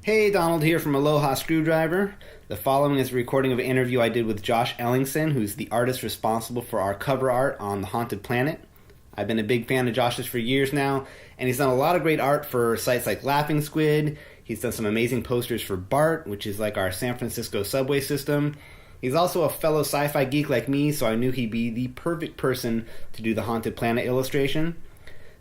Hey, Donald here from Aloha Screwdriver. The following is a recording of an interview I did with Josh Ellingson, who's the artist responsible for our cover art on The Haunted Planet. I've been a big fan of Josh's for years now, and he's done a lot of great art for sites like Laughing Squid. He's done some amazing posters for BART, which is like our San Francisco subway system. He's also a fellow sci-fi geek like me, so I knew he'd be the perfect person to do the Haunted Planet illustration.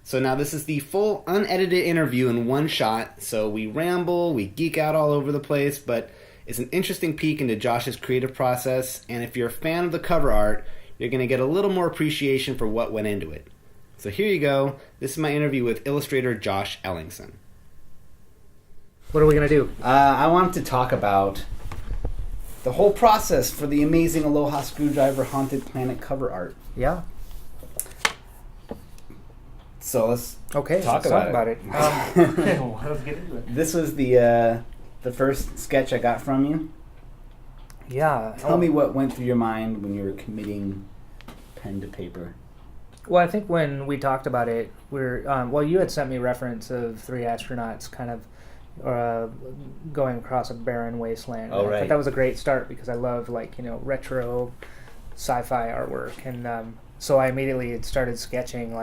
So now this is the full unedited interview in one shot, so we ramble, we geek out all over the place, but it's an interesting peek into Josh's creative process, and if you're a fan of the cover art, you're going to get a little more appreciation for what went into it. So here you go. This is my interview with illustrator Josh Ellingson. What are we going to do? I wanted to talk about the whole process for the amazing Aloha Screwdriver Haunted Planet cover art. Yeah. So let's talk about it. Let's get into it. This was the first sketch I got from you. Yeah. Tell me what went through your mind when you were committing pen to paper. Well, I think when we talked about it, you had sent me reference of three astronauts kind of going across a barren wasteland. Oh, right. I thought that was a great start because I love retro sci-fi artwork, and so I immediately started sketching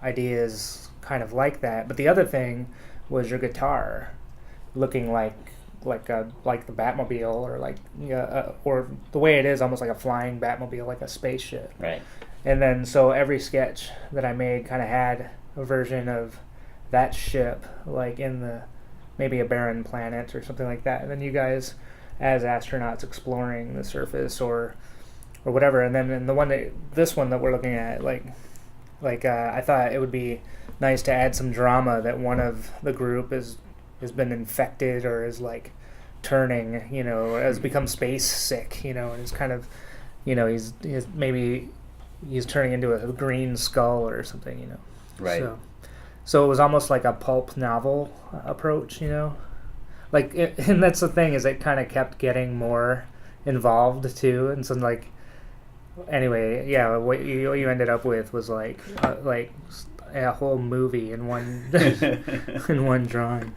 ideas kind of like that. But the other thing was your guitar looking like the Batmobile, or the way it is, almost like a flying Batmobile, like a spaceship. Right. And then so every sketch that I made kind of had a version of that ship, like in maybe a barren planet or something like that. And then you guys as astronauts exploring the surface or whatever. And then in this one that we're looking at, I thought it would be nice to add some drama that one of the group has been infected or is turning, has become space sick, and is kind of, he's turning into a green skull or something, Right. So it was almost like a pulp novel approach, and that's the thing, is it kind of kept getting more involved too, and so anyway, yeah, what you ended up with was like a whole movie in one in one drawing.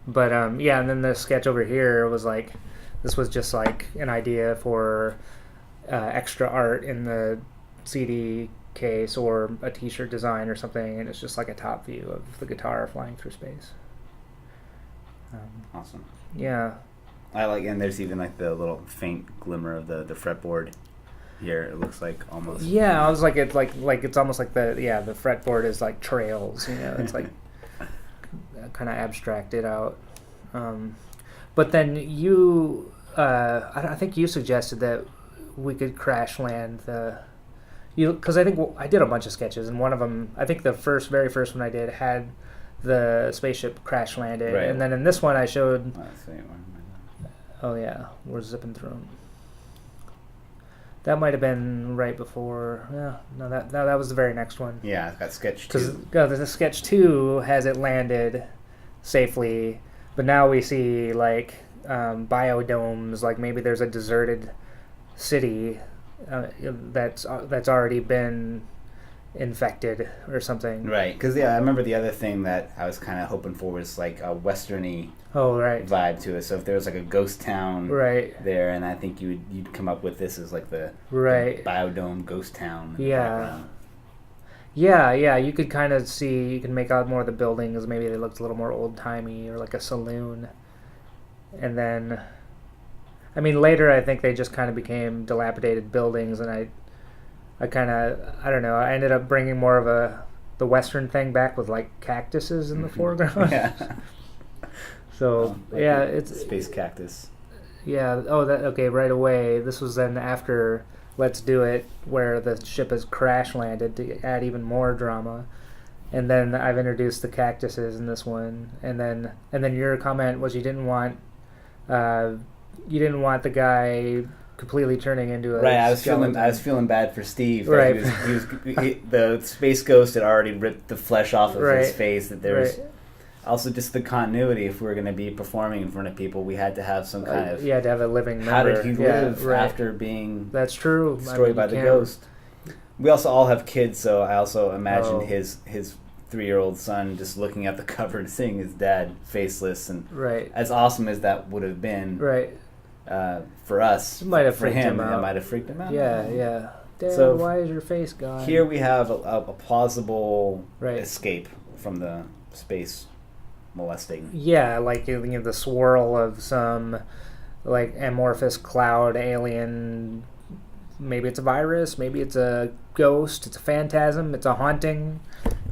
But yeah, and then the sketch over here was this was just an idea for extra art in the CD case or a T-shirt design or something, and it's just a top view of the guitar flying through space. Awesome. Yeah. And there's even the little faint glimmer of the fretboard here. It looks almost. Yeah, I was it's almost the fretboard is trails, it's kind of abstracted out. But then you, I think you suggested that we could crash land because I think I did a bunch of sketches, and one of them, I think the very first one I did had the spaceship crash landed, right. And then in this one I showed. Oh, yeah, we're zipping through them. That might have been right before. Yeah, no, that was the very next one. Yeah, I got sketch 2. Because the sketch 2 has it landed safely, but now we see biodomes, maybe there's a deserted city that's already been infected or something. Right, because I remember the other thing that I was kind of hoping for was a westerny vibe to it. So if there was a ghost town there, and I think you'd come up with this as the biodome ghost town. Yeah. Yeah, you could kind of see, you can make out more of the buildings, maybe they looked a little more old-timey or a saloon. And then, later I think they just kind of became dilapidated buildings, and I kind of, I don't know, I ended up bringing more of the Western thing back with cactuses in the foreground. Yeah. So, it's... Space cactus. Yeah, okay, right away. This was then after Let's Do It, where the ship has crash landed to add even more drama. And then I've introduced the cactuses in this one. And then your comment was you didn't want the guy completely turning into a skeleton. I was feeling bad for Steve. Right. The space ghost had already ripped the flesh off of his face. That there was also just the continuity. If we were going to be performing in front of people, we had to have some kind of. You had to have a living member. How did he live after being? That's true. Destroyed by the ghost. We also all have kids, so I also imagine his 3-year-old son just looking at the cover and seeing his dad faceless, and Right. as awesome as that would have been, Right. For us, It might have for freaked him, him out. it might have freaked him out. Yeah, yeah. Dad, So, why is your face gone? Here we have a plausible Right. escape from the space molesting. Yeah, like you know, the swirl of some like amorphous cloud alien. Maybe it's a virus. Maybe it's a ghost. It's a phantasm. It's a haunting.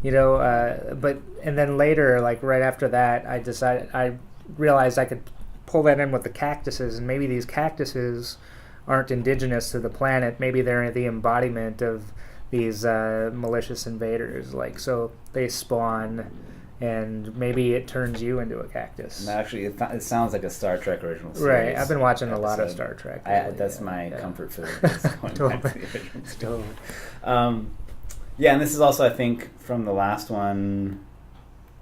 You know, and then later, like right after that, I realized I could pull that in with the cactuses, and maybe these cactuses aren't indigenous to the planet. Maybe they're the embodiment of these malicious invaders. Like, so they spawn, and maybe it turns you into a cactus. And actually, it sounds like a Star Trek original series. Right. I've been watching a lot of episode. Star Trek. Really. That's my comfort food. Is going Totally. back to the original series. Totally. Yeah, and this is also, I think, from the last one.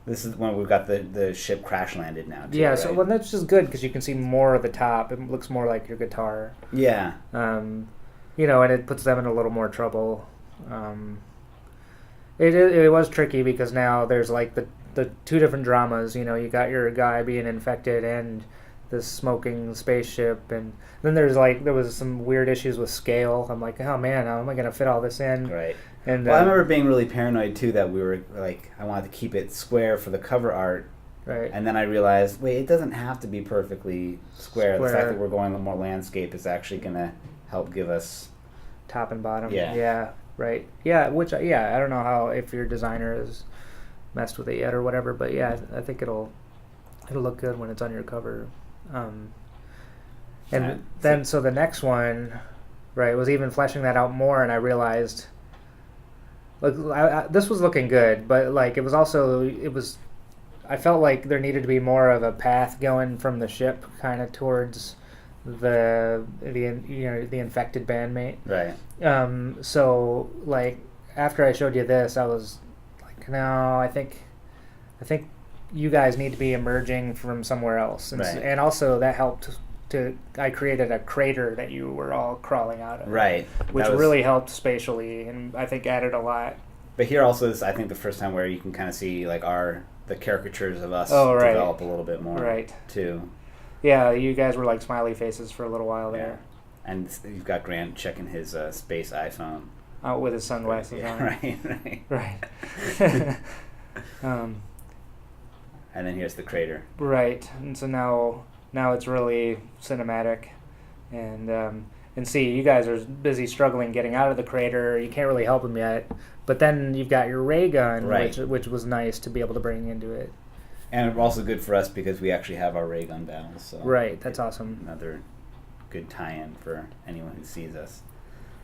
This is when we've got the ship crash landed now. Too, Yeah, right? so well, that's just good because you can see more of the top. It looks more like your guitar. Yeah. You know, and it puts them in a little more trouble. It was tricky because now there's like the two different dramas. You know, you got your guy being infected and this smoking spaceship, and then there was some weird issues with scale. I'm like, oh man, how am I gonna fit all this in? Right. And Well, I remember being really paranoid too that we were like, I wanted to keep it square for the cover art. right. And then I realized, wait, it doesn't have to be perfectly square. The fact Square. that we're going more landscape is actually going to help give us... Top and bottom. Yeah. Yeah. Right. Yeah. Which I don't know how if your designer has messed with it yet or whatever, but yeah, I think it'll look good when it's on your cover. And Yeah. then so the next one, right, was even fleshing that out more, and I realized, look, this was looking good, but like it was. I felt like there needed to be more of a path going from the ship kind of towards the infected bandmate. Right. So like after I showed you this, I was like, no, I think you guys need to be emerging from somewhere else, and, Right. and also that helped. I created a crater that you were all crawling out of, Right. which That was- really helped spatially, and I think added a lot. But here also is, I think, the first time where you can kind of see like the caricatures of us Oh, right. develop a little bit more. Right. Too. Yeah, you guys were like smiley faces for a little while there, And you've got Grant checking his space iPhone. out with his sunglasses Yeah, on. right. Right. And then here's the crater. Right, and so now it's really cinematic, and see, you guys are busy struggling getting out of the crater. You can't really help them yet, but then you've got your ray gun, Right. which was nice to be able to bring into it. And also good for us because we actually have our ray gun battles. So Right, that's awesome. Another good tie-in for anyone who sees us.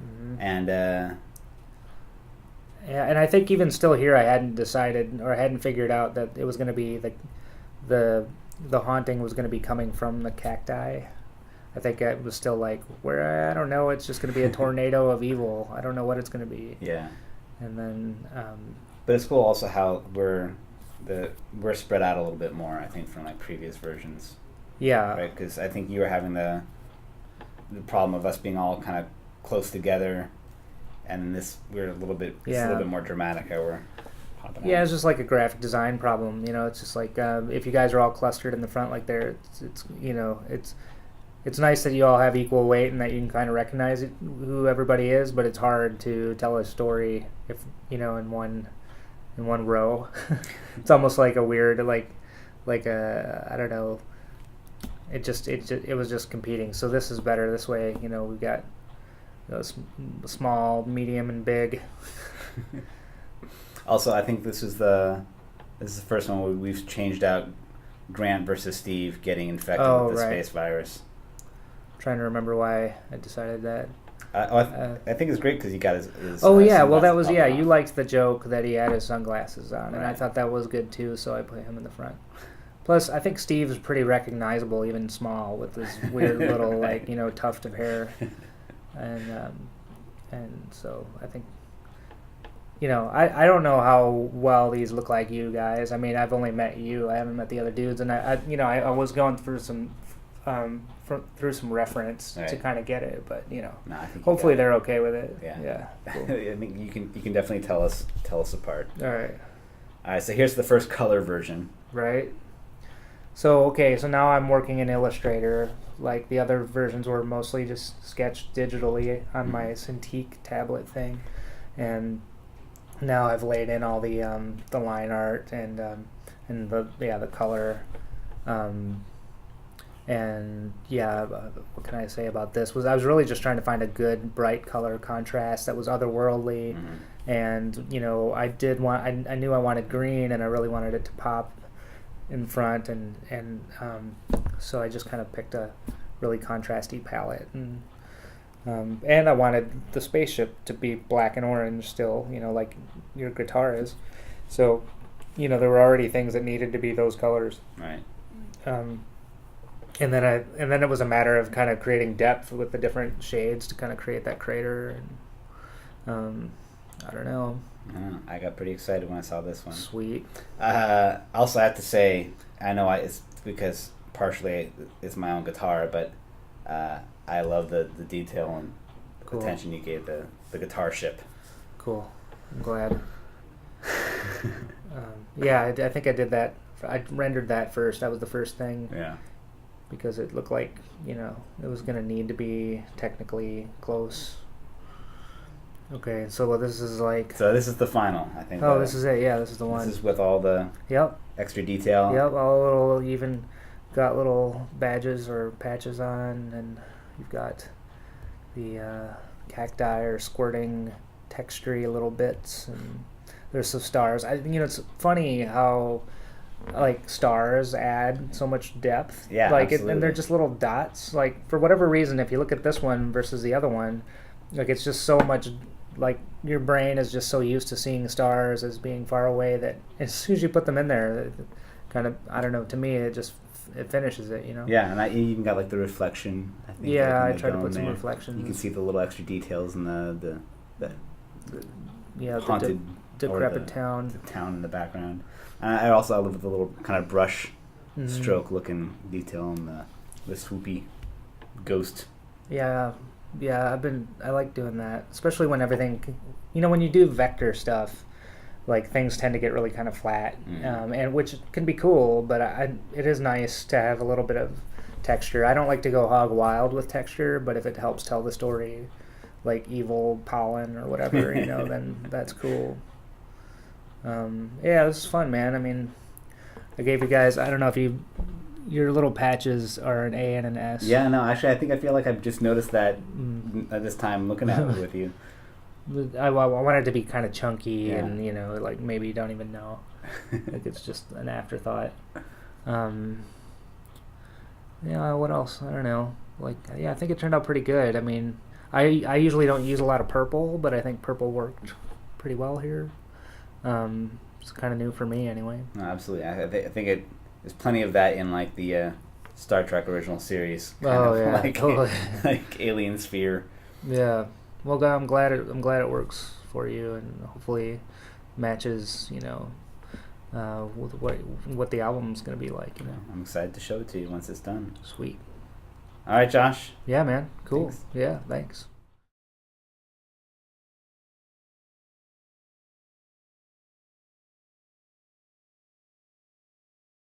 Mhm. And Yeah, and I think even still here, I hadn't decided or I hadn't figured out that it was going to be the haunting was going to be coming from the cacti. I think it was still like, I don't know, it's just going to be a tornado of evil. I don't know what it's going to be. yeah, And then, but it's cool also how we're spread out a little bit more. I think from like previous versions, yeah, right? Because I think you were having the problem of us being all kind of close together, and we're a little bit it's a Yeah. little bit more dramatic how we're popping yeah, out. it's just like a graphic design problem. You know, it's just like if you guys are all clustered in the front like there, it's nice that you all have equal weight and that you can kind of recognize who everybody is, but it's hard to tell a story if in one row. It's almost like a weird like a I don't know. It was just competing. So this is better this way. We've got small, medium, and big. Also, I think this is the first one where we've changed out Grant versus Steve getting infected with the right. space virus. Trying to remember why I decided that. I think it's great because he got his Oh yeah, well that sunglasses was popping you off. liked the joke that he had his sunglasses on, and I Right. thought that was good too, so I put him in the front. Plus, I think Steve is pretty recognizable, even small, with this weird little Right. tuft of hair, and so I think. I don't know how well these look like you guys. I mean, I've only met you. I haven't met the other dudes, and I was going through some reference to Right. kind of get it, but No, I think you hopefully got they're okay with it. Yeah. Yeah. it. Cool. I think you can definitely tell us apart. All right. All right, so here's the first color version. Right. So okay, so now I'm working in Illustrator. Like the other versions were mostly just sketched digitally on my Cintiq tablet thing, and now I've laid in all the line art and the color, and what can I say about this? I was really just trying to find a good bright color contrast that was otherworldly, and I knew I wanted green, and I really wanted it to pop in front, and so I just kind of picked a really contrasty palette, and I wanted the spaceship to be black and orange still, like your guitar is. So, there were already things that needed to be those colors. Right. And then it was a matter of kind of creating depth with the different shades to kind of create that crater, and I don't know. I got pretty excited when I saw this one. Sweet. Also, I have to say, I know it's because partially it's my own guitar, but I love the detail and Cool. attention you gave the guitar ship. Cool. I'm glad. I think I did that. I rendered that first. That was the first thing. Yeah. Because it looked like, it was going to need to be technically close. Okay, so this is like... So this is the final, I think. Oh, this is it. Yeah, this is the one. This is with all the extra detail. Yep, all little, even got little badges or patches on, and you've got the cacti or squirting textury little bits, and there's some stars. It's funny how... like stars add so much depth, absolutely. And they're just little dots. Like for whatever reason, if you look at this one versus the other one, like it's just so much. Like your brain is just so used to seeing stars as being far away that as soon as you put them in there, it kind of, I don't know. To me, it finishes it. Yeah, and I even got like the reflection. I think. Yeah, I tried to put some reflection. You can see the little extra details in the the haunted decrepit town. The town in the background. And I also love the little kind of brush stroke looking detail and the swoopy ghost. Yeah, I like doing that, especially when everything, when you do vector stuff, like things tend to get really kind of flat, and which can be cool, but it is nice to have a little bit of texture. I don't like to go hog wild with texture, but if it helps tell the story, like evil pollen or whatever, then that's cool. This is fun, man. I mean, I gave you guys, I don't know if your little patches are an A and an S. Yeah, no, actually, I feel like I've just noticed that at this time looking at it with you. I want it to be kind of chunky and, like maybe you don't even know. Like it's just an afterthought. What else? I don't know. I think it turned out pretty good. I mean, I usually don't use a lot of purple, but I think purple worked pretty well here. It's kind of new for me anyway. No, absolutely. I think there's plenty of that in like the Star Trek original series. Totally. Like alien sphere. Yeah. Well, I'm glad it works for you, and hopefully matches, with what the album's gonna be like. I'm excited to show it to you once it's done. Sweet. All right, Josh. Yeah, man. Cool. Thanks. Yeah. Thanks.